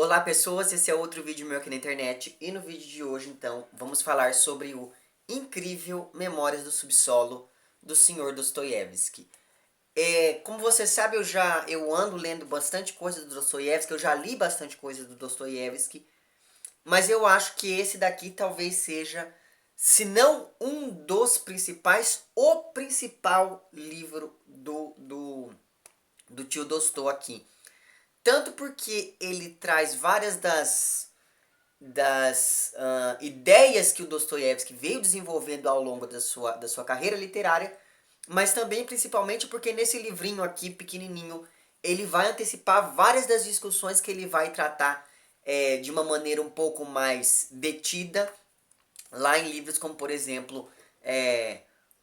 Olá pessoas, esse é outro vídeo meu aqui na internet e no vídeo de hoje então vamos falar sobre o incrível Memórias do Subsolo do Sr. Dostoiévski. Como você sabe, eu ando lendo bastante coisa do Dostoiévski, eu já li bastante coisa do Dostoiévski, mas eu acho que esse daqui talvez seja, se não um dos principais, o principal livro do tio Dostoi aqui. Tanto porque ele traz várias das ideias que o Dostoiévski veio desenvolvendo ao longo da sua carreira literária, mas também principalmente porque nesse livrinho aqui, pequenininho, ele vai antecipar várias das discussões que ele vai tratar de uma maneira um pouco mais detida, lá em livros como, por exemplo,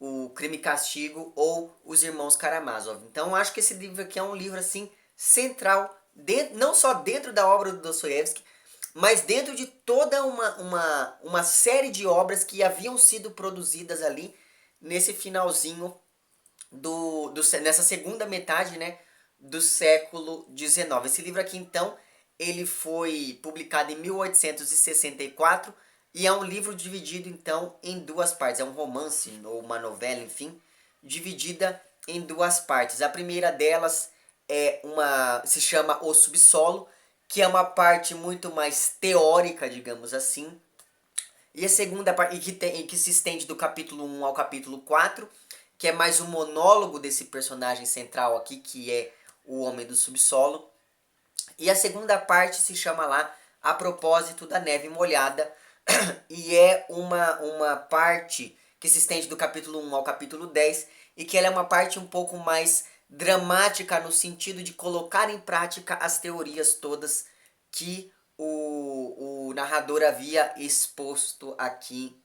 o Crime e Castigo ou Os Irmãos Karamazov. Então acho que esse livro aqui é um livro assim central, não só dentro da obra do Dostoiévski, mas dentro de toda uma série de obras que haviam sido produzidas ali nesse finalzinho nessa segunda metade, né, do século XIX. Esse livro aqui, então, ele foi publicado em 1864 e é um livro dividido, então, em duas partes. É um romance ou uma novela, enfim, dividida em duas partes. A primeira delas se chama O Subsolo, que é uma parte muito mais teórica, digamos assim. E a segunda parte, que se estende do capítulo 1 ao capítulo 4, que é mais um monólogo desse personagem central aqui, que é o Homem do Subsolo. E a segunda parte se chama lá A Propósito da Neve Molhada, e é uma parte que se estende do capítulo 1 ao capítulo 10, e que ela é uma parte um pouco mais dramática no sentido de colocar em prática as teorias todas que o narrador havia exposto aqui,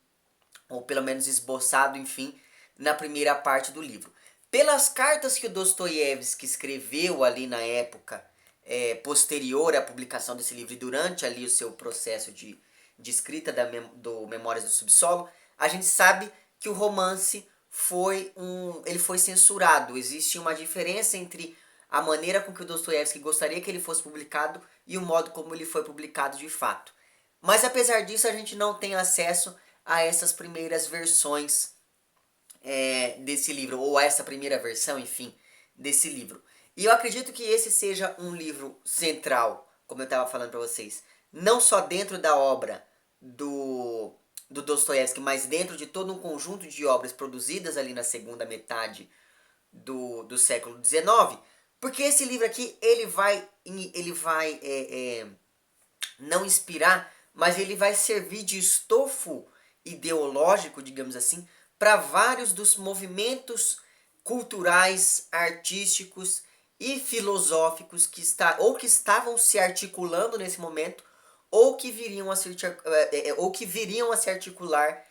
ou pelo menos esboçado, enfim, na primeira parte do livro. Pelas cartas que o Dostoiévski escreveu ali na época posterior à publicação desse livro e durante ali o seu processo de escrita do Memórias do Subsolo, a gente sabe que o romance ele foi censurado. Existe uma diferença entre a maneira com que o Dostoiévski gostaria que ele fosse publicado e o modo como ele foi publicado de fato. Mas apesar disso, a gente não tem acesso a essas primeiras versões desse livro, ou a essa primeira versão, enfim, desse livro. E eu acredito que esse seja um livro central, como eu estava falando para vocês, não só dentro da obra do Dostoiévski, mas dentro de todo um conjunto de obras produzidas ali na segunda metade do século XIX, porque esse livro aqui ele vai não inspirar, mas ele vai servir de estofo ideológico, digamos assim, para vários dos movimentos culturais, artísticos e filosóficos que estavam se articulando nesse momento, ou que viriam a se articular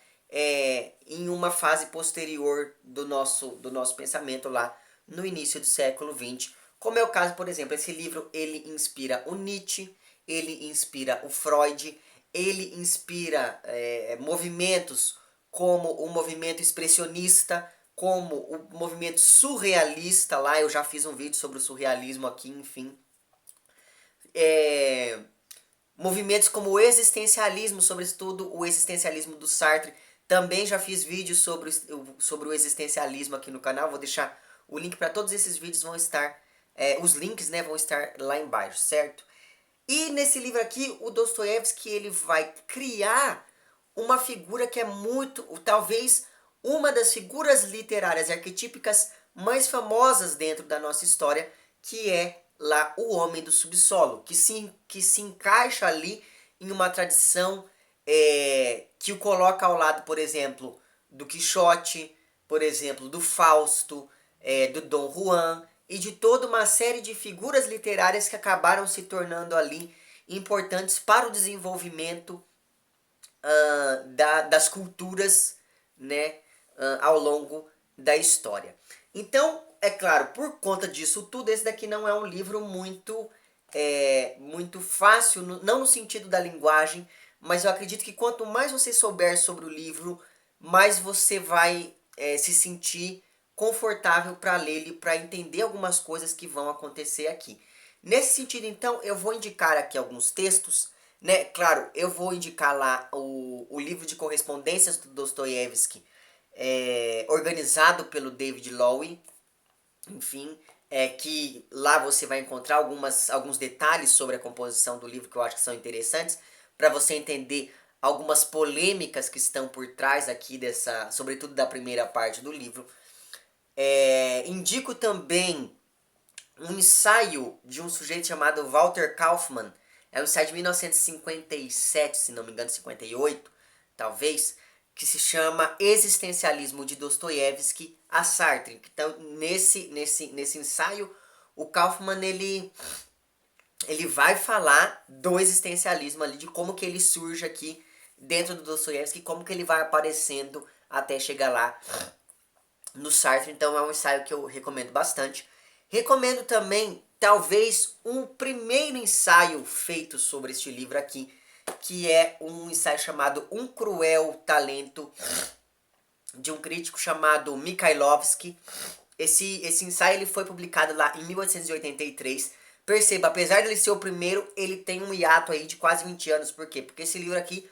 em uma fase posterior do nosso pensamento lá no início do século XX, como é o caso, por exemplo, esse livro ele inspira o Nietzsche, ele inspira o Freud, ele inspira movimentos como o movimento expressionista, como o movimento surrealista lá, eu já fiz um vídeo sobre o surrealismo aqui, enfim. Movimentos como o existencialismo, sobretudo o existencialismo do Sartre, também já fiz vídeos sobre o existencialismo aqui no canal, vou deixar o link para todos esses vídeos, vão estar, os links, né, vão estar lá embaixo, certo? E nesse livro aqui, o Dostoiévski ele vai criar uma figura que é talvez uma das figuras literárias arquetípicas mais famosas dentro da nossa história, que é lá o Homem do Subsolo, que se encaixa ali em uma tradição que o coloca ao lado, por exemplo, do Quixote, por exemplo, do Fausto, do Dom Juan, e de toda uma série de figuras literárias que acabaram se tornando ali importantes para o desenvolvimento das culturas, né, ao longo da história. Então, é claro, por conta disso tudo, esse daqui não é um livro muito fácil, não no sentido da linguagem, mas eu acredito que quanto mais você souber sobre o livro, mais você vai se sentir confortável para ler ele, para entender algumas coisas que vão acontecer aqui. Nesse sentido, então, eu vou indicar aqui alguns textos, né? Claro, eu vou indicar lá o livro de correspondências do Dostoiévski, organizado pelo David Lowy, enfim, que lá você vai encontrar alguns detalhes sobre a composição do livro que eu acho que são interessantes, para você entender algumas polêmicas que estão por trás aqui dessa, sobretudo da primeira parte do livro. Indico também um ensaio de um sujeito chamado Walter Kaufmann. É um ensaio de 1957, se não me engano, 58, talvez, que se chama Existencialismo de Dostoiévski a Sartre. Então, nesse ensaio, o Kaufmann ele vai falar do existencialismo ali, de como que ele surge aqui dentro do Dostoiévski, como que ele vai aparecendo até chegar lá no Sartre. Então é um ensaio que eu recomendo bastante. Recomendo também, talvez, um primeiro ensaio feito sobre este livro aqui, que é um ensaio chamado Um Cruel Talento, de um crítico chamado Mikhailovsky. Esse ensaio ele foi publicado lá em 1883. Perceba, apesar de ele ser o primeiro, ele tem um hiato aí de quase 20 anos. Por quê? Porque esse livro aqui,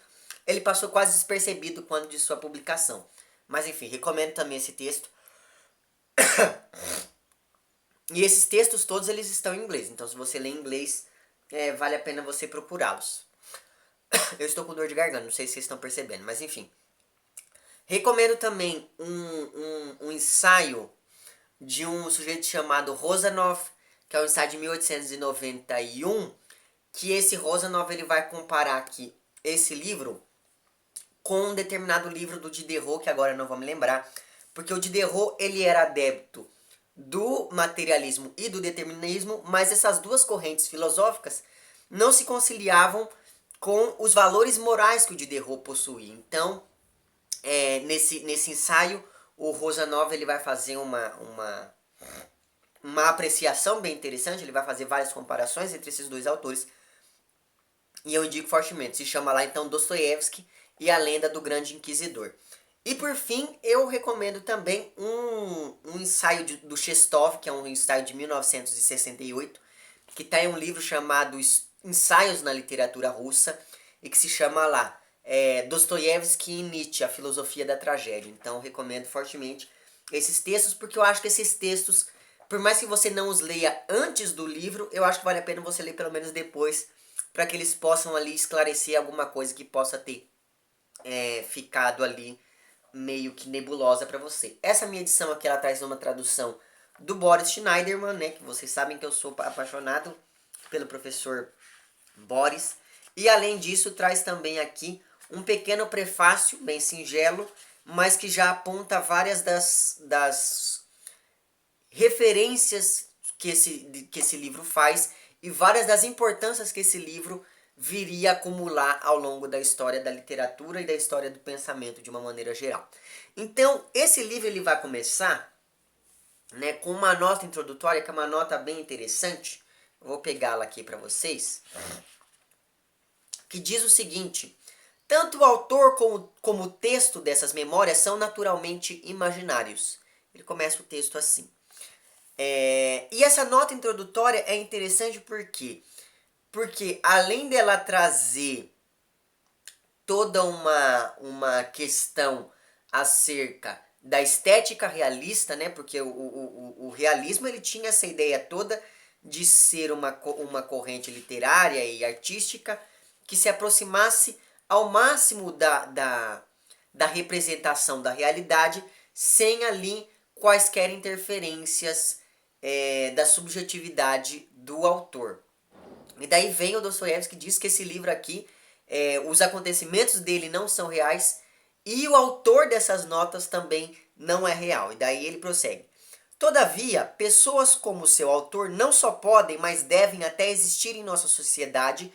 ele passou quase despercebido quando de sua publicação. Mas enfim, recomendo também esse texto. E esses textos todos eles estão em inglês, então se você lê em inglês, vale a pena você procurá-los. Eu estou com dor de garganta, não sei se vocês estão percebendo, mas enfim. Recomendo também um ensaio de um sujeito chamado Rozanov, que é um ensaio de 1891, que esse Rozanov ele vai comparar aqui esse livro com um determinado livro do Diderot, que agora eu não vou me lembrar, porque o Diderot ele era adepto do materialismo e do determinismo, mas essas duas correntes filosóficas não se conciliavam com os valores morais que o Diderot possuía. Então, nesse ensaio, o Rozanov ele vai fazer uma apreciação bem interessante, ele vai fazer várias comparações entre esses dois autores, e eu indico fortemente. Se chama lá então Dostoiévski e a Lenda do Grande Inquisidor. E por fim, eu recomendo também um ensaio do Chestov, que é um ensaio de 1968, que está em um livro chamado Ensaios na Literatura Russa, e que se chama lá Dostoiévski e Nietzsche, a Filosofia da Tragédia. Então, recomendo fortemente esses textos, porque eu acho que esses textos, por mais que você não os leia antes do livro, eu acho que vale a pena você ler pelo menos depois, para que eles possam ali esclarecer alguma coisa que possa ter ficado ali meio que nebulosa para você. Essa minha edição aqui, ela traz uma tradução do Boris Schneiderman, né, que vocês sabem que eu sou apaixonado pelo professor Boris. E além disso, traz também aqui um pequeno prefácio, bem singelo, mas que já aponta várias das referências que esse livro faz e várias das importâncias que esse livro viria a acumular ao longo da história da literatura e da história do pensamento de uma maneira geral. Então, esse livro ele vai começar, né, com uma nota introdutória, que é uma nota bem interessante. Eu vou pegá-la aqui para vocês. Que diz o seguinte: tanto o autor como o texto dessas memórias são naturalmente imaginários. Ele começa o texto assim. E essa nota introdutória é interessante porque além dela trazer toda uma questão acerca da estética realista, né? Porque o realismo ele tinha essa ideia toda de ser uma corrente literária e artística que se aproximasse ao máximo da representação da realidade, sem ali quaisquer interferências da subjetividade do autor. E daí vem o Dostoiévski que diz que esse livro aqui, os acontecimentos dele não são reais e o autor dessas notas também não é real. E daí ele prossegue. Todavia, pessoas como seu autor não só podem, mas devem até existir em nossa sociedade,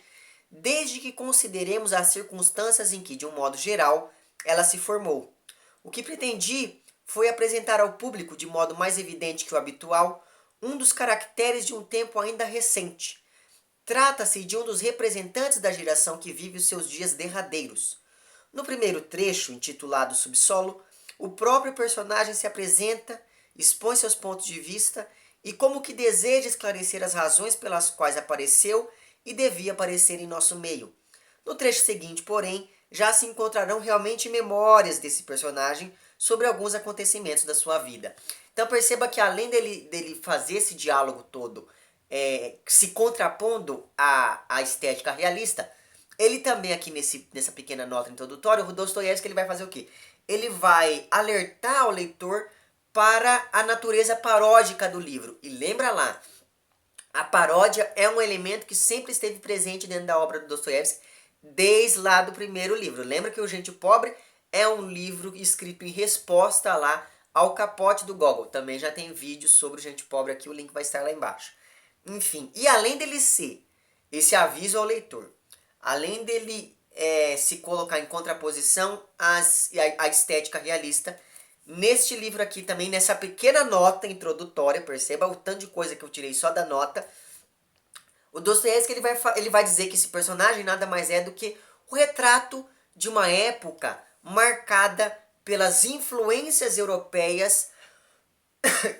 desde que consideremos as circunstâncias em que, de um modo geral, ela se formou. O que pretendi foi apresentar ao público, de modo mais evidente que o habitual, um dos caracteres de um tempo ainda recente. Trata-se de um dos representantes da geração que vive os seus dias derradeiros. No primeiro trecho, intitulado Subsolo, o próprio personagem se apresenta, expõe seus pontos de vista e como que deseja esclarecer as razões pelas quais apareceu e devia aparecer em nosso meio. No trecho seguinte, porém, já se encontrarão realmente memórias desse personagem sobre alguns acontecimentos da sua vida. Então perceba que além dele fazer esse diálogo todo, se contrapondo à estética realista, ele também aqui nessa pequena nota introdutória, o Dostoiévski ele vai fazer o quê? Ele vai alertar ao leitor para a natureza paródica do livro. E lembra lá, a paródia é um elemento que sempre esteve presente dentro da obra do Dostoiévski, desde lá do primeiro livro. Lembra que O Gente Pobre é um livro escrito em resposta lá ao Capote do Gogol. Também já tem vídeo sobre o Gente Pobre aqui, o link vai estar lá embaixo. Enfim, e além dele ser esse aviso ao leitor, além dele se colocar em contraposição à estética realista, neste livro aqui também, nessa pequena nota introdutória, perceba o tanto de coisa que eu tirei só da nota, o Dostoiévski ele vai dizer que esse personagem nada mais é do que o retrato de uma época marcada pelas influências europeias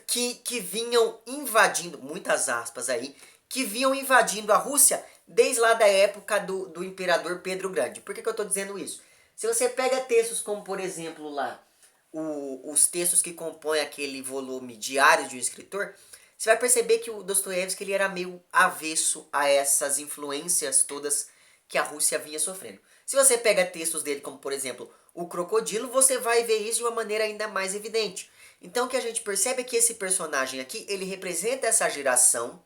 que vinham invadindo, muitas aspas aí, que vinham invadindo a Rússia desde lá da época do imperador Pedro o Grande. Por que eu estou dizendo isso? Se você pega textos como, por exemplo, lá, os textos que compõem aquele volume Diários de um Escritor, você vai perceber que o Dostoiévski ele era meio avesso a essas influências todas que a Rússia vinha sofrendo. Se você pega textos dele, como por exemplo O Crocodilo, você vai ver isso de uma maneira ainda mais evidente. Então o que a gente percebe é que esse personagem aqui, ele representa essa geração,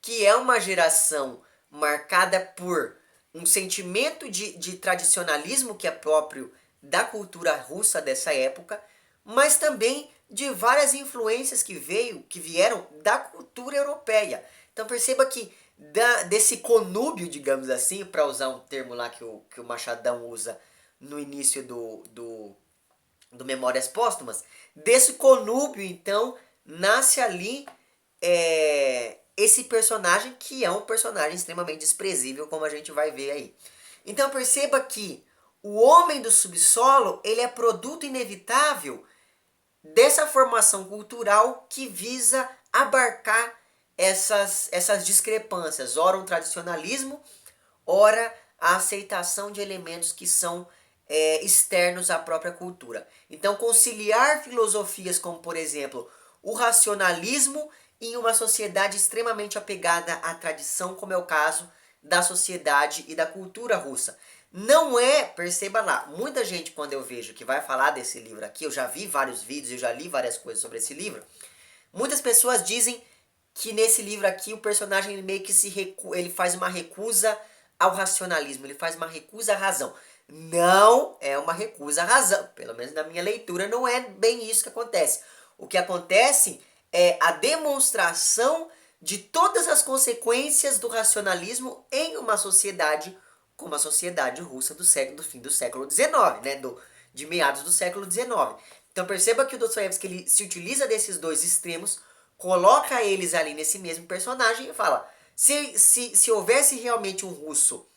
que é uma geração marcada por um sentimento de tradicionalismo que é próprio da cultura russa dessa época, mas também de várias influências que vieram da cultura europeia. Então perceba que desse conúbio, digamos assim, para usar um termo lá que o Machadão usa no início do Memórias Póstumas, desse conúbio, então, nasce ali esse personagem que é um personagem extremamente desprezível, como a gente vai ver aí. Então perceba que o homem do subsolo, ele é produto inevitável dessa formação cultural que visa abarcar essas discrepâncias, ora um tradicionalismo, ora a aceitação de elementos que são externos à própria cultura. Então conciliar filosofias como, por exemplo, o racionalismo em uma sociedade extremamente apegada à tradição, como é o caso da sociedade e da cultura russa. Não é, perceba lá, muita gente quando eu vejo que vai falar desse livro aqui, eu já vi vários vídeos, eu já li várias coisas sobre esse livro, muitas pessoas dizem que nesse livro aqui o personagem ele meio que ele faz uma recusa ao racionalismo, ele faz uma recusa à razão. Não é uma recusa à razão, pelo menos na minha leitura não é bem isso que acontece. O que acontece é a demonstração de todas as consequências do racionalismo em uma sociedade como a sociedade russa do fim do século XIX, né, de meados do século XIX. Então perceba que o Dostoiévski ele se utiliza desses dois extremos, coloca eles ali nesse mesmo personagem e fala, se houvesse realmente um russo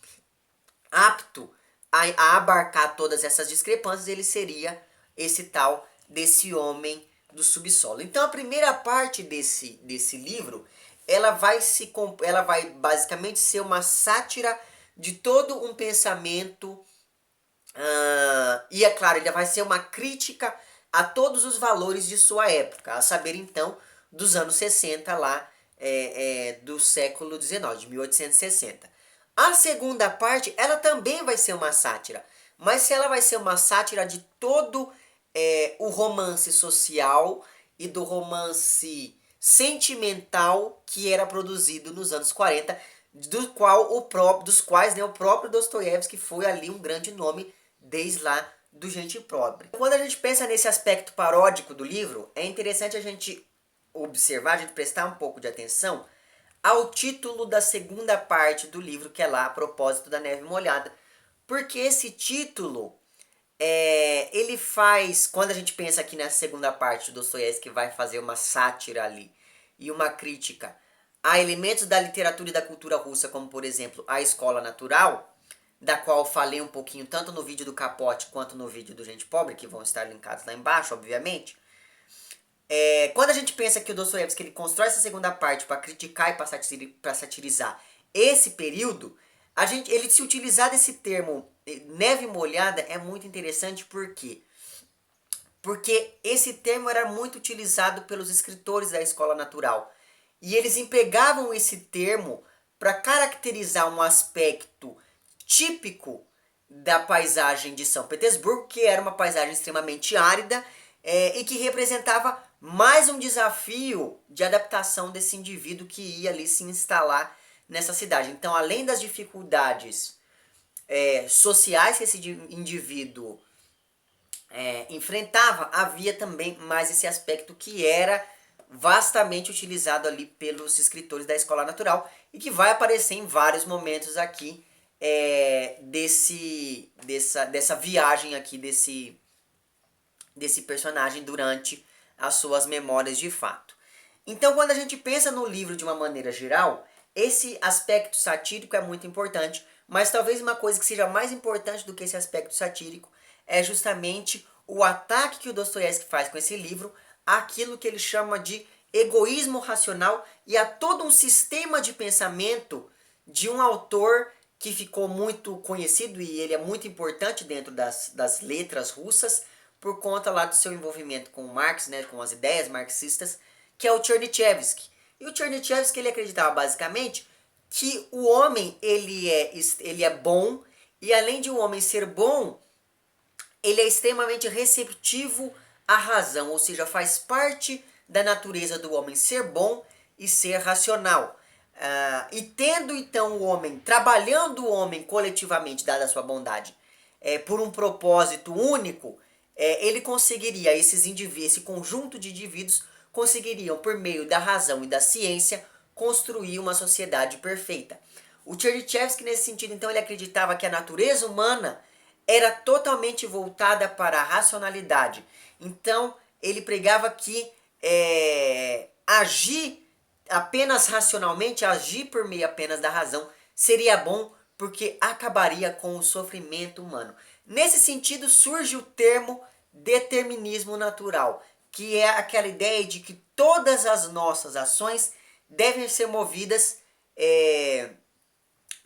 apto a abarcar todas essas discrepâncias, ele seria esse tal desse homem do subsolo. Então a primeira parte desse livro, ela vai basicamente ser uma sátira de todo um pensamento, e é claro, ele vai ser uma crítica a todos os valores de sua época, a saber então dos anos 60 lá, do século XIX, de 1860. A segunda parte, ela também vai ser uma sátira, mas se ela vai ser uma sátira de todo o romance social e do romance sentimental que era produzido nos anos 40, dos quais né, o próprio Dostoiévski foi ali um grande nome desde lá do Gente Pobre. Quando a gente pensa nesse aspecto paródico do livro, é interessante a gente observar, a gente prestar um pouco de atenção ao título da segunda parte do livro, que é lá A Propósito da Neve Molhada. Porque esse título, ele faz, quando a gente pensa aqui na segunda parte do Dostoiévski, vai fazer uma sátira ali e uma crítica a elementos da literatura e da cultura russa, como por exemplo a Escola Natural, da qual falei um pouquinho tanto no vídeo do Capote quanto no vídeo do Gente Pobre, que vão estar linkados lá embaixo, obviamente. Quando a gente pensa que o Dostoiévski ele constrói essa segunda parte para criticar e para satirizar esse período, ele se utilizar desse termo neve molhada é muito interessante porque esse termo era muito utilizado pelos escritores da escola natural. E eles empregavam esse termo para caracterizar um aspecto típico da paisagem de São Petersburgo, que era uma paisagem extremamente árida e que representava mais um desafio de adaptação desse indivíduo que ia ali se instalar nessa cidade. Então, além das dificuldades sociais que esse indivíduo enfrentava, havia também mais esse aspecto que era vastamente utilizado ali pelos escritores da escola natural e que vai aparecer em vários momentos aqui dessa viagem aqui desse personagem durante as suas memórias de fato. Então, quando a gente pensa no livro de uma maneira geral, esse aspecto satírico é muito importante, mas talvez uma coisa que seja mais importante do que esse aspecto satírico é justamente o ataque que o Dostoiévski faz com esse livro àquilo que ele chama de egoísmo racional e a todo um sistema de pensamento de um autor que ficou muito conhecido e ele é muito importante dentro das letras russas por conta lá do seu envolvimento com Marx, né, com as ideias marxistas, que é o Chernyshevsky. E o Chernyshevsky ele acreditava basicamente que o homem ele é bom e além de o homem ser bom, ele é extremamente receptivo à razão, ou seja, faz parte da natureza do homem ser bom e ser racional. E tendo então o homem, trabalhando o homem coletivamente, dada a sua bondade, por um propósito único, ele conseguiria, esse conjunto de indivíduos conseguiriam, por meio da razão e da ciência, construir uma sociedade perfeita. O Chernyshevsky, nesse sentido, então, ele acreditava que a natureza humana era totalmente voltada para a racionalidade. Então, ele pregava que agir apenas racionalmente, agir por meio apenas da razão, seria bom porque acabaria com o sofrimento humano. Nesse sentido, surge o termo determinismo natural, que é aquela ideia de que todas as nossas ações devem ser movidas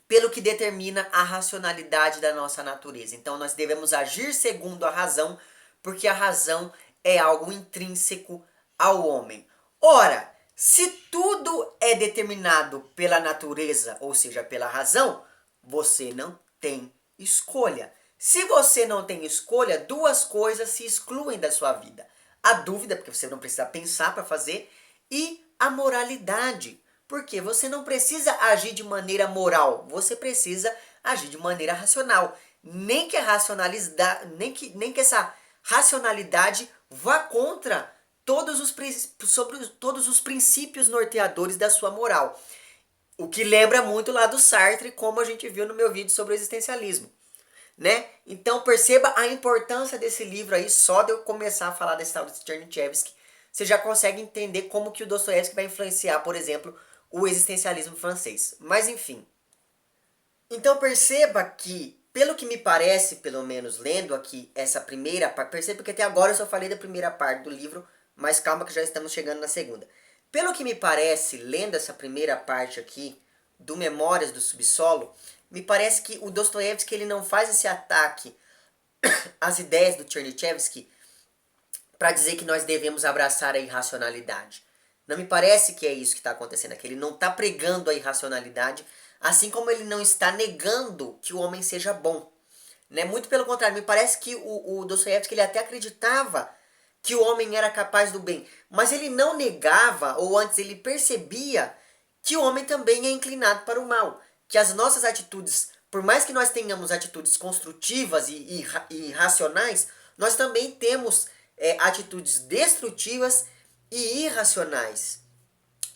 pelo que determina a racionalidade da nossa natureza. Então nós devemos agir segundo a razão, porque a razão é algo intrínseco ao homem. Ora, se tudo é determinado pela natureza, ou seja, pela razão, você não tem escolha. Se você não tem escolha, duas coisas se excluem da sua vida. A dúvida, porque você não precisa pensar para fazer, e a moralidade. Porque você não precisa agir de maneira moral, você precisa agir de maneira racional. Nem que essa racionalidade vá contra todos os princípios norteadores da sua moral. O que lembra muito lá do Sartre, como a gente viu no meu vídeo sobre o existencialismo. Né? Então perceba a importância desse livro aí, só de eu começar a falar desse tal de Chernyshevsky, você já consegue entender como que o Dostoiévski vai influenciar, por exemplo, o existencialismo francês. Mas enfim. Então perceba que, pelo que me parece, pelo menos lendo aqui essa primeira parte, perceba que até agora eu só falei da primeira parte do livro, mas calma que já estamos chegando na segunda. Pelo que me parece, lendo essa primeira parte aqui, do Memórias do Subsolo, me parece que o Dostoiévski ele não faz esse ataque às ideias do Chernyshevsky para dizer que nós devemos abraçar a irracionalidade. Não me parece que é isso que está acontecendo aqui. Ele não está pregando a irracionalidade, assim como ele não está negando que o homem seja bom. Né? Muito pelo contrário, me parece que o Dostoiévski ele até acreditava que o homem era capaz do bem, mas ele não negava, ou antes ele percebia que o homem também é inclinado para o mal. Que as nossas atitudes, por mais que nós tenhamos atitudes construtivas e racionais, nós também temos atitudes destrutivas e irracionais.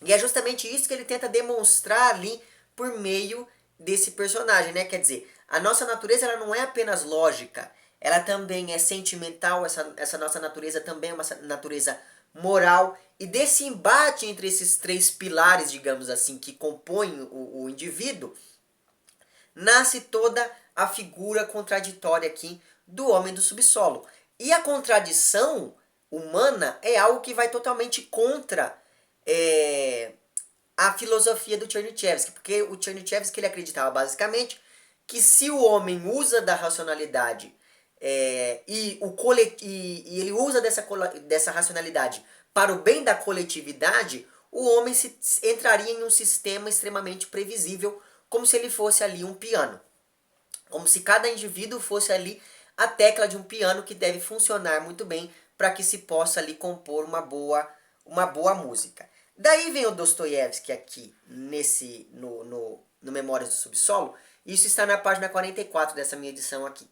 E é justamente isso que ele tenta demonstrar ali por meio desse personagem, né? Quer dizer, a nossa natureza ela não é apenas lógica, ela também é sentimental, essa nossa natureza também é uma natureza moral. E desse embate entre esses três pilares, digamos assim, que compõem o indivíduo, nasce toda a figura contraditória aqui do homem do subsolo. E a contradição humana é algo que vai totalmente contra a filosofia do Chernyshevsky, porque o Chernyshevsky ele acreditava basicamente que se o homem usa da racionalidade e ele usa dessa racionalidade para o bem da coletividade, o homem entraria em um sistema extremamente previsível, como se ele fosse ali um piano. Como se cada indivíduo fosse ali a tecla de um piano que deve funcionar muito bem para que se possa ali compor uma boa música. Daí vem o Dostoiévski aqui no Memórias do Subsolo. Isso está na página 44 dessa minha edição aqui.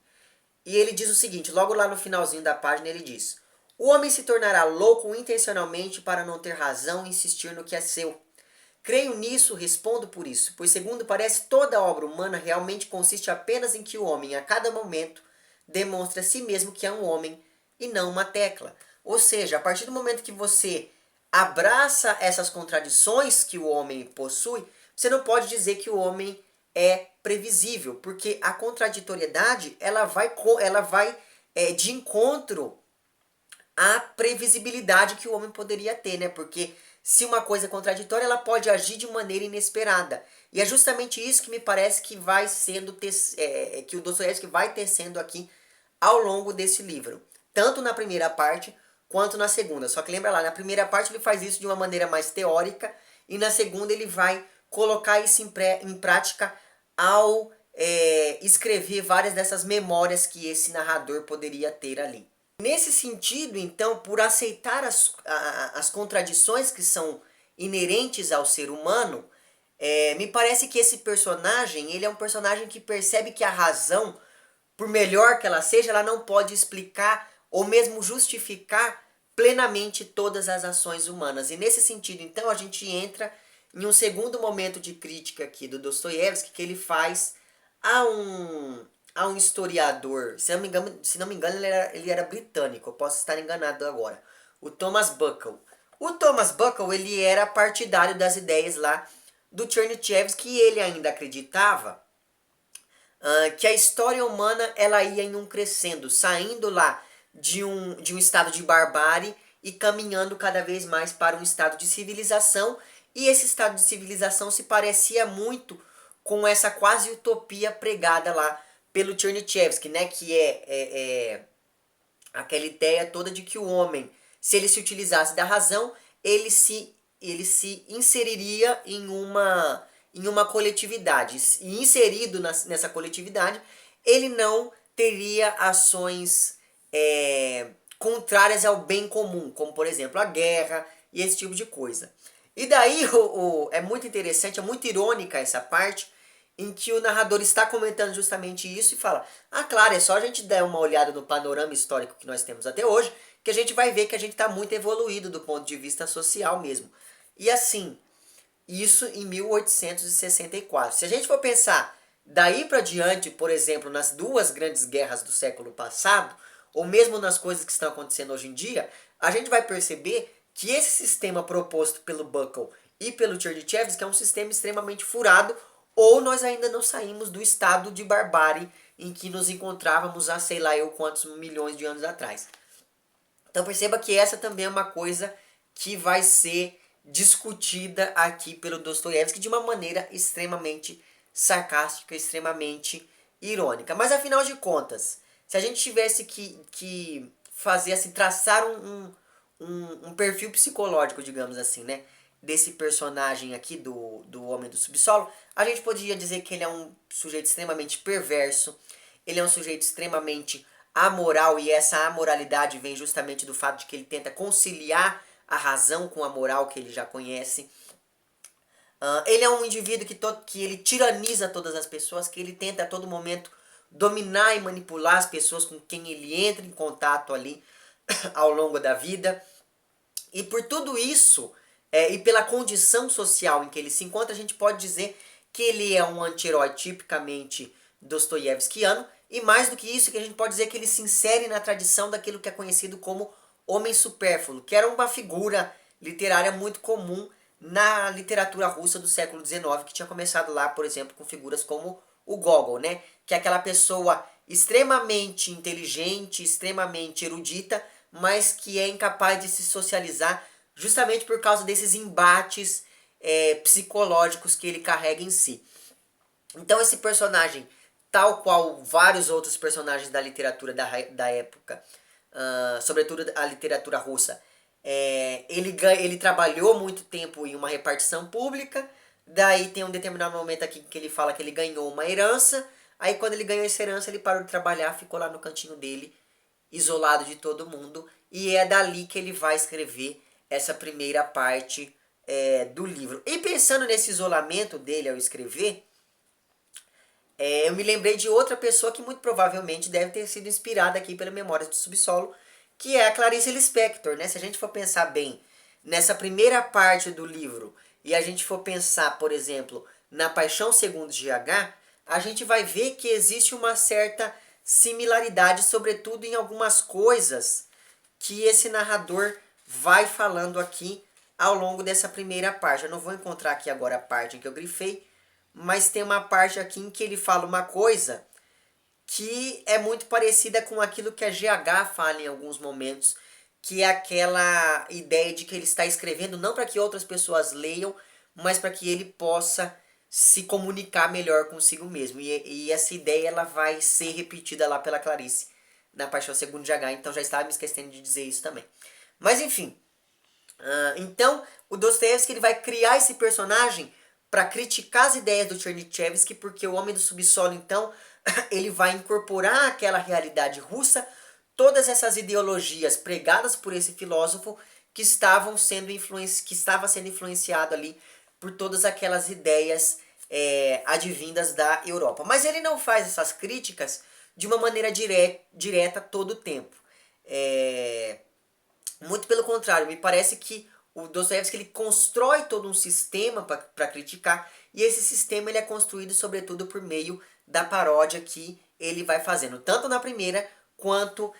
E ele diz o seguinte, logo lá no finalzinho da página ele diz: o homem se tornará louco intencionalmente para não ter razão e insistir no que é seu. Creio nisso, respondo por isso, pois segundo parece toda obra humana realmente consiste apenas em que o homem, a cada momento, demonstra a si mesmo que é um homem e não uma tecla. Ou seja, a partir do momento que você abraça essas contradições que o homem possui, você não pode dizer que o homem é previsível, porque a contraditoriedade ela vai de encontro à previsibilidade que o homem poderia ter, né? Porque se uma coisa é contraditória, ela pode agir de maneira inesperada. E é justamente isso que me parece que vai sendo que o Dostoiévski vai tecendo aqui ao longo desse livro. Tanto na primeira parte quanto na segunda. Só que lembra lá, na primeira parte ele faz isso de uma maneira mais teórica e na segunda ele vai colocar isso em prática ao escrever várias dessas memórias que esse narrador poderia ter ali. Nesse sentido, então, por aceitar as contradições que são inerentes ao ser humano, me parece que esse personagem, ele é um personagem que percebe que a razão, por melhor que ela seja, ela não pode explicar ou mesmo justificar plenamente todas as ações humanas. E nesse sentido, então, a gente entra em um segundo momento de crítica aqui do Dostoiévski, que ele faz a um historiador, se não me engano ele era britânico, eu posso estar enganado agora, o Thomas Buckle. O Thomas Buckle ele era partidário das ideias lá do Chernyshevsky e ele ainda acreditava que a história humana ela ia em um crescendo, saindo lá de um estado de barbárie e caminhando cada vez mais para um estado de civilização, e esse estado de civilização se parecia muito com essa quase utopia pregada lá pelo Chernyshevsky, né, que é aquela ideia toda de que o homem, se ele se utilizasse da razão, ele se inseriria em uma coletividade. E inserido nessa coletividade, ele não teria ações contrárias ao bem comum, como por exemplo a guerra e esse tipo de coisa. E daí é muito interessante, é muito irônica essa parte, em que o narrador está comentando justamente isso e fala: ah, claro, é só a gente dar uma olhada no panorama histórico que nós temos até hoje, que a gente vai ver que a gente está muito evoluído do ponto de vista social mesmo. E assim, isso em 1864. Se a gente for pensar daí para diante, por exemplo, nas duas grandes guerras do século passado, ou mesmo nas coisas que estão acontecendo hoje em dia, a gente vai perceber que esse sistema proposto pelo Buckle e pelo Chernyshevsky é um sistema extremamente furado, ou nós ainda não saímos do estado de barbárie em que nos encontrávamos há sei lá eu quantos milhões de anos atrás. Então perceba que essa também é uma coisa que vai ser discutida aqui pelo Dostoiévski de uma maneira extremamente sarcástica, extremamente irônica. Mas afinal de contas, se a gente tivesse que fazer assim, traçar um perfil psicológico, digamos assim, né, desse personagem aqui do Homem do Subsolo, a gente poderia dizer que ele é um sujeito extremamente perverso, ele é um sujeito extremamente amoral, e essa amoralidade vem justamente do fato de que ele tenta conciliar a razão com a moral que ele já conhece. Ele é um indivíduo que ele tiraniza todas as pessoas, que ele tenta a todo momento dominar e manipular as pessoas com quem ele entra em contato ali ao longo da vida. E por tudo isso, e pela condição social em que ele se encontra, a gente pode dizer que ele é um anti-herói tipicamente dostoiévskiano, e mais do que isso, que a gente pode dizer que ele se insere na tradição daquilo que é conhecido como homem supérfluo, que era uma figura literária muito comum na literatura russa do século XIX, que tinha começado lá, por exemplo, com figuras como o Gogol, né? Que é aquela pessoa extremamente inteligente, extremamente erudita, mas que é incapaz de se socializar justamente por causa desses embates psicológicos que ele carrega em si. Então esse personagem, tal qual vários outros personagens da literatura da época, sobretudo a literatura russa, ele trabalhou muito tempo em uma repartição pública, daí tem um determinado momento aqui que ele fala que ele ganhou uma herança, aí quando ele ganhou essa herança ele parou de trabalhar, ficou lá no cantinho dele, isolado de todo mundo, e é dali que ele vai escrever essa primeira parte do livro. E pensando nesse isolamento dele ao escrever, eu me lembrei de outra pessoa que muito provavelmente deve ter sido inspirada aqui pela Memórias do Subsolo, que é a Clarice Lispector, né? Se a gente for pensar bem nessa primeira parte do livro e a gente for pensar, por exemplo, na Paixão Segundo GH, a gente vai ver que existe uma certa similaridade, sobretudo em algumas coisas que esse narrador vai falando aqui ao longo dessa primeira parte. Eu não vou encontrar aqui agora a parte em que eu grifei, mas tem uma parte aqui em que ele fala uma coisa que é muito parecida com aquilo que a GH fala em alguns momentos, que é aquela ideia de que ele está escrevendo não para que outras pessoas leiam, mas para que ele possa se comunicar melhor consigo mesmo. E essa ideia ela vai ser repetida lá pela Clarice na Paixão Segundo GH, então já estava me esquecendo de dizer isso também. Mas enfim, então o Dostoiévski ele vai criar esse personagem para criticar as ideias do Chernyshevsky, porque o Homem do Subsolo, então, ele vai incorporar àquela realidade russa todas essas ideologias pregadas por esse filósofo que estava sendo influenciado ali por todas aquelas ideias advindas da Europa. Mas ele não faz essas críticas de uma maneira direta todo o tempo. Muito pelo contrário, me parece que o Dostoiévski ele constrói todo um sistema para criticar, e esse sistema ele é construído sobretudo por meio da paródia que ele vai fazendo, tanto na primeira quanto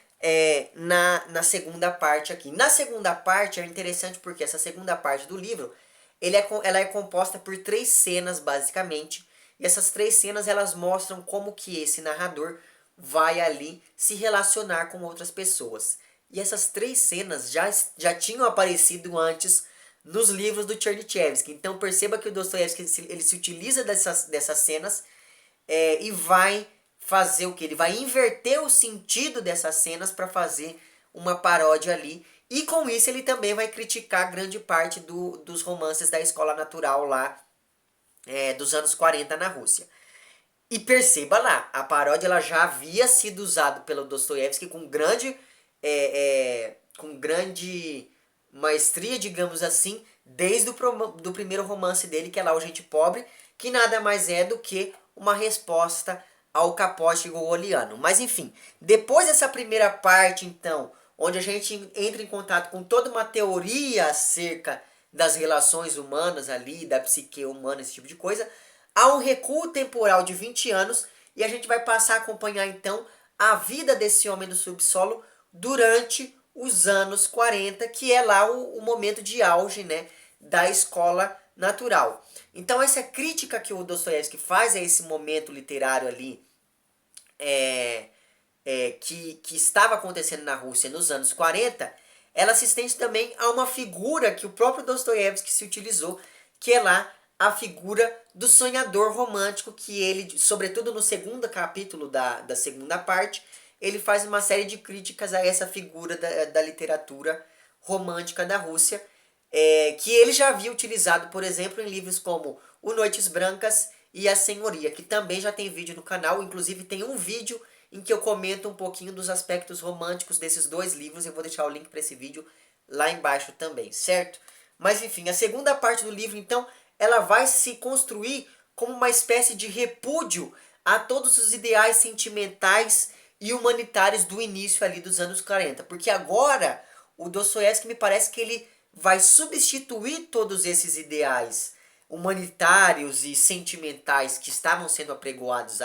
na segunda parte aqui. Na segunda parte é interessante porque essa segunda parte do livro ela é composta por 3 cenas basicamente, e essas 3 cenas elas mostram como que esse narrador vai ali se relacionar com outras pessoas. E essas 3 cenas já tinham aparecido antes nos livros do Chernyshevsky. Então perceba que o Dostoiévski ele se utiliza dessas cenas e vai fazer o que? Ele vai inverter o sentido dessas cenas para fazer uma paródia ali. E com isso ele também vai criticar grande parte dos romances da escola natural lá dos anos 40 na Rússia. E perceba lá, a paródia ela já havia sido usada pelo Dostoiévski com grande maestria, digamos assim, desde do primeiro romance dele, que é lá O Gente Pobre, que nada mais é do que uma resposta ao capote gogoliano. Mas enfim, depois dessa primeira parte, então, onde a gente entra em contato com toda uma teoria acerca das relações humanas ali, da psique humana, esse tipo de coisa, há um recuo temporal de 20 anos e a gente vai passar a acompanhar então a vida desse homem do subsolo durante os anos 40, que é lá o momento de auge, né, da escola natural. Então essa crítica que o Dostoiévski faz a esse momento literário ali, que estava acontecendo na Rússia nos anos 40, ela se estende também a uma figura que o próprio Dostoiévski se utilizou, que é lá a figura do sonhador romântico, que ele, sobretudo no segundo capítulo da segunda parte, ele faz uma série de críticas a essa figura da literatura romântica da Rússia, que ele já havia utilizado, por exemplo, em livros como O Noites Brancas e A Senhoria, que também já tem vídeo no canal, inclusive tem um vídeo em que eu comento um pouquinho dos aspectos românticos desses 2 livros, eu vou deixar o link para esse vídeo lá embaixo também, certo? Mas enfim, a segunda parte do livro, então, ela vai se construir como uma espécie de repúdio a todos os ideais sentimentais e humanitários do início ali dos anos 40. Porque agora o Dostoiévski me parece que ele vai substituir todos esses ideais humanitários e sentimentais que estavam sendo apregoados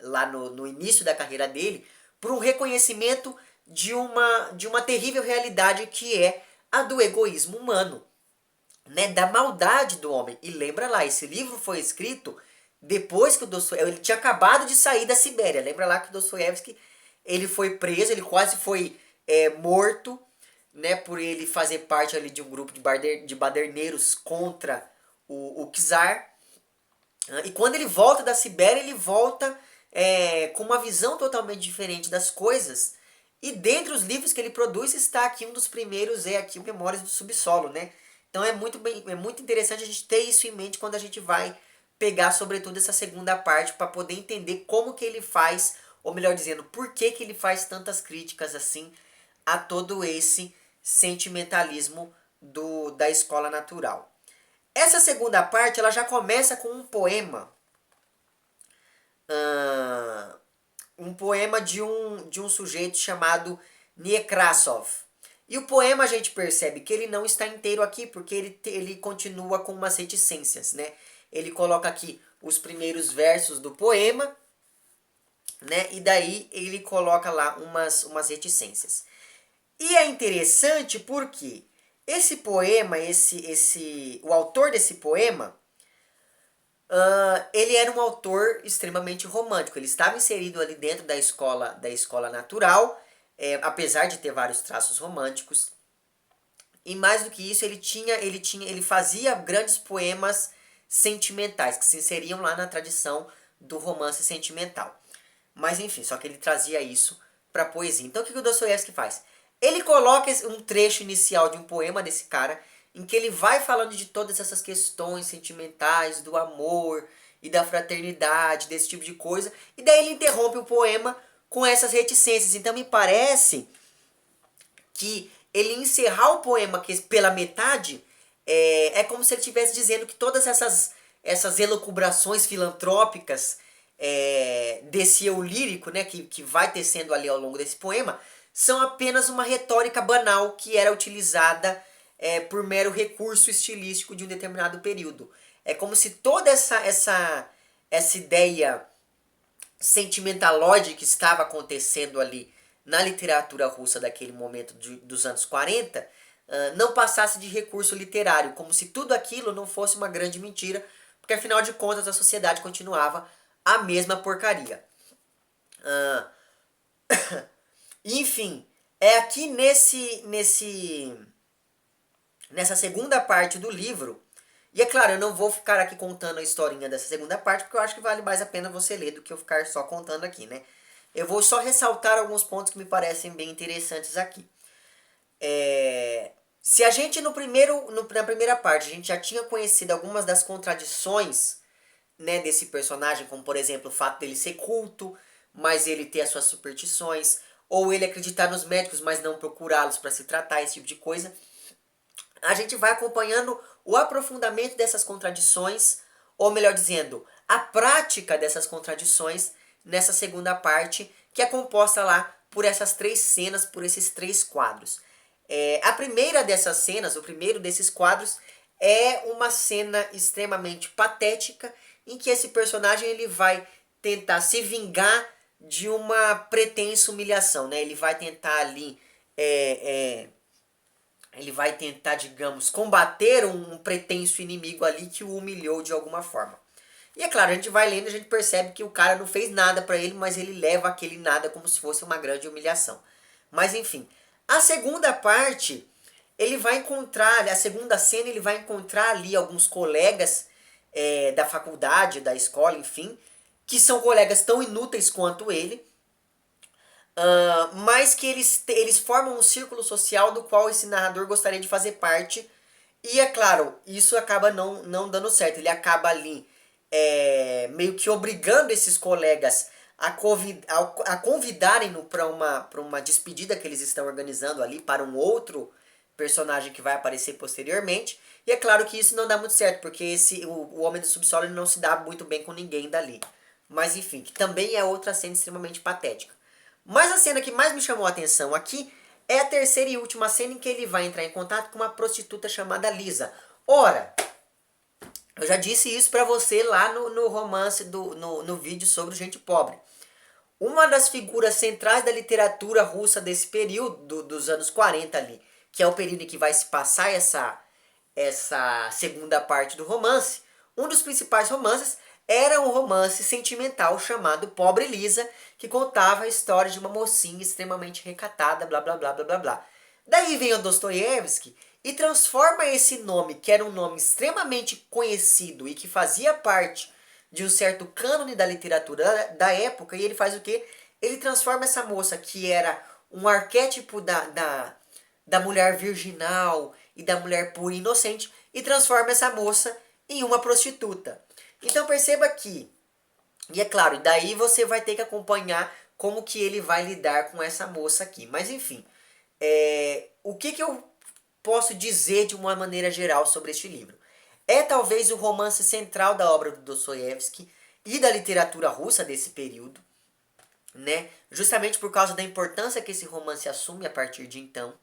lá no início da carreira dele, por um reconhecimento de uma terrível realidade que é a do egoísmo humano, né, da maldade do homem. E lembra lá, esse livro foi escrito depois que o Dostoiévski, ele tinha acabado de sair da Sibéria. Lembra lá que o Dostoiévski, ele foi preso, ele quase foi morto, né, por ele fazer parte ali de um grupo de baderneiros contra o czar. E quando ele volta da Sibéria, ele volta com uma visão totalmente diferente das coisas. E dentre os livros que ele produz está aqui um dos primeiros, aqui o Memórias do Subsolo, né? Então é muito interessante a gente ter isso em mente quando a gente vai pegar sobretudo essa segunda parte para poder entender como que ele faz, ou melhor dizendo, por que que ele faz tantas críticas assim a todo esse sentimentalismo da escola natural. Essa segunda parte ela já começa com um poema. Um poema de um sujeito chamado Nekrasov. E o poema a gente percebe que ele não está inteiro aqui, porque ele continua com umas reticências, né? Ele coloca aqui os primeiros versos do poema, né? E daí ele coloca lá umas reticências. E é interessante porque esse poema, o autor desse poema, ele era um autor extremamente romântico. Ele estava inserido ali dentro da escola natural, apesar de ter vários traços românticos. E mais do que isso, ele fazia grandes poemas sentimentais, que se inseriam lá na tradição do romance sentimental. Mas enfim, só que ele trazia isso para a poesia. Então o que o Dostoiévski faz? Ele coloca um trecho inicial de um poema desse cara, em que ele vai falando de todas essas questões sentimentais, do amor e da fraternidade, desse tipo de coisa, e daí ele interrompe o poema com essas reticências. Então me parece que ele encerrar o poema pela metade é como se ele estivesse dizendo que todas essas elucubrações filantrópicas desse eu lírico, né, que vai tecendo ali ao longo desse poema, são apenas uma retórica banal que era utilizada por mero recurso estilístico de um determinado período. É como se toda essa ideia sentimentalóide que estava acontecendo ali na literatura russa daquele momento dos anos 40, não passasse de recurso literário, como se tudo aquilo não fosse uma grande mentira, porque afinal de contas a sociedade continuava a mesma porcaria. Enfim, é aqui nessa segunda parte do livro, e é claro, eu não vou ficar aqui contando a historinha dessa segunda parte, porque eu acho que vale mais a pena você ler do que eu ficar só contando aqui, né? Eu vou só ressaltar alguns pontos que me parecem bem interessantes aqui. Se a gente na primeira parte a gente já tinha conhecido algumas das contradições, né, desse personagem, como por exemplo o fato dele ser culto, mas ele ter as suas superstições, ou ele acreditar nos médicos, mas não procurá-los para se tratar, esse tipo de coisa. A gente vai acompanhando o aprofundamento dessas contradições, ou melhor dizendo, a prática dessas contradições nessa segunda parte, que é composta lá por essas 3 cenas, por esses 3 quadros. A primeira dessas cenas, o primeiro desses quadros, é uma cena extremamente patética, em que esse personagem ele vai tentar se vingar de uma pretensa humilhação, né? Ele vai tentar ali ele vai tentar, digamos, combater um pretenso inimigo ali que o humilhou de alguma forma. E é claro, a gente vai lendo e a gente percebe que o cara não fez nada pra ele, mas ele leva aquele nada como se fosse uma grande humilhação. Mas enfim, a segunda parte, ele vai encontrar, a segunda cena ele vai encontrar ali alguns colegas da faculdade, da escola, enfim, que são colegas tão inúteis quanto ele, mas que eles formam um círculo social do qual esse narrador gostaria de fazer parte. E é claro, isso acaba não dando certo. Ele acaba ali meio que obrigando esses colegas a convidarem-no para uma despedida que eles estão organizando ali para um outro personagem que vai aparecer posteriormente. E é claro que isso não dá muito certo, porque o Homem do Subsolo ele não se dá muito bem com ninguém dali. Mas enfim, que também é outra cena extremamente patética. Mas a cena que mais me chamou a atenção aqui é a terceira e última cena em que ele vai entrar em contato com uma prostituta chamada Lisa. Ora, eu já disse isso pra você lá no romance, no vídeo sobre Gente Pobre. Uma das figuras centrais da literatura russa desse período, dos anos 40 ali, que é o período em que vai se passar essa segunda parte do romance, um dos principais romances era um romance sentimental chamado Pobre Lisa, que contava a história de uma mocinha extremamente recatada, blá blá blá blá blá blá. Daí vem o Dostoiévski e transforma esse nome, que era um nome extremamente conhecido e que fazia parte de um certo cânone da literatura da época, e ele faz o quê? Ele transforma essa moça, que era um arquétipo da mulher virginal e da mulher pura e inocente, e transforma essa moça em uma prostituta. Então perceba que, e é claro, daí você vai ter que acompanhar como que ele vai lidar com essa moça aqui. Mas enfim, o que eu posso dizer de uma maneira geral sobre este livro? É talvez o romance central da obra do Dostoiévski e da literatura russa desse período, né? Justamente por causa da importância que esse romance assume a partir de então.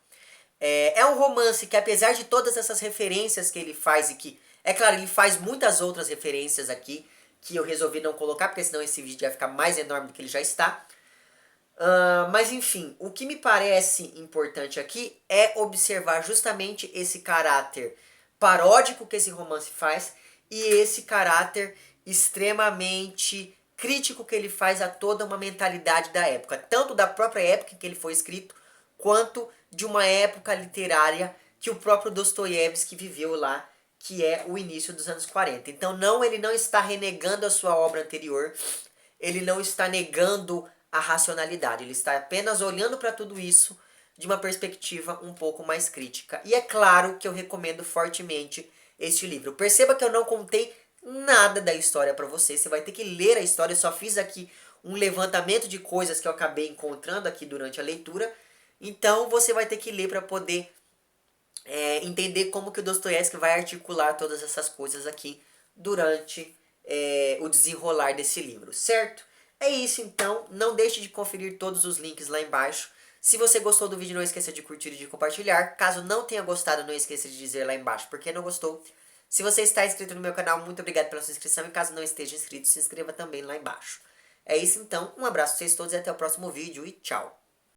É um romance que, apesar de todas essas referências que ele faz, e que, é claro, ele faz muitas outras referências aqui, que eu resolvi não colocar, porque senão esse vídeo vai ficar mais enorme do que ele já está. Mas enfim, o que me parece importante aqui é observar justamente esse caráter paródico que esse romance faz e esse caráter extremamente crítico que ele faz a toda uma mentalidade da época, tanto da própria época em que ele foi escrito, quanto de uma época literária que o próprio Dostoiévski viveu lá, que é o início dos anos 40. Então não, ele não está renegando a sua obra anterior, ele não está negando a racionalidade, ele está apenas olhando para tudo isso de uma perspectiva um pouco mais crítica. E é claro que eu recomendo fortemente este livro. Perceba que eu não contei nada da história para você, você vai ter que ler a história, eu só fiz aqui um levantamento de coisas que eu acabei encontrando aqui durante a leitura, então você vai ter que ler para poder entender como que o Dostoiévski vai articular todas essas coisas aqui durante o desenrolar desse livro, certo? É isso então, não deixe de conferir todos os links lá embaixo. Se você gostou do vídeo, não esqueça de curtir e de compartilhar. Caso não tenha gostado, não esqueça de dizer lá embaixo por que não gostou. Se você está inscrito no meu canal, muito obrigado pela sua inscrição. E caso não esteja inscrito, se inscreva também lá embaixo. É isso então, um abraço a vocês todos e até o próximo vídeo e tchau!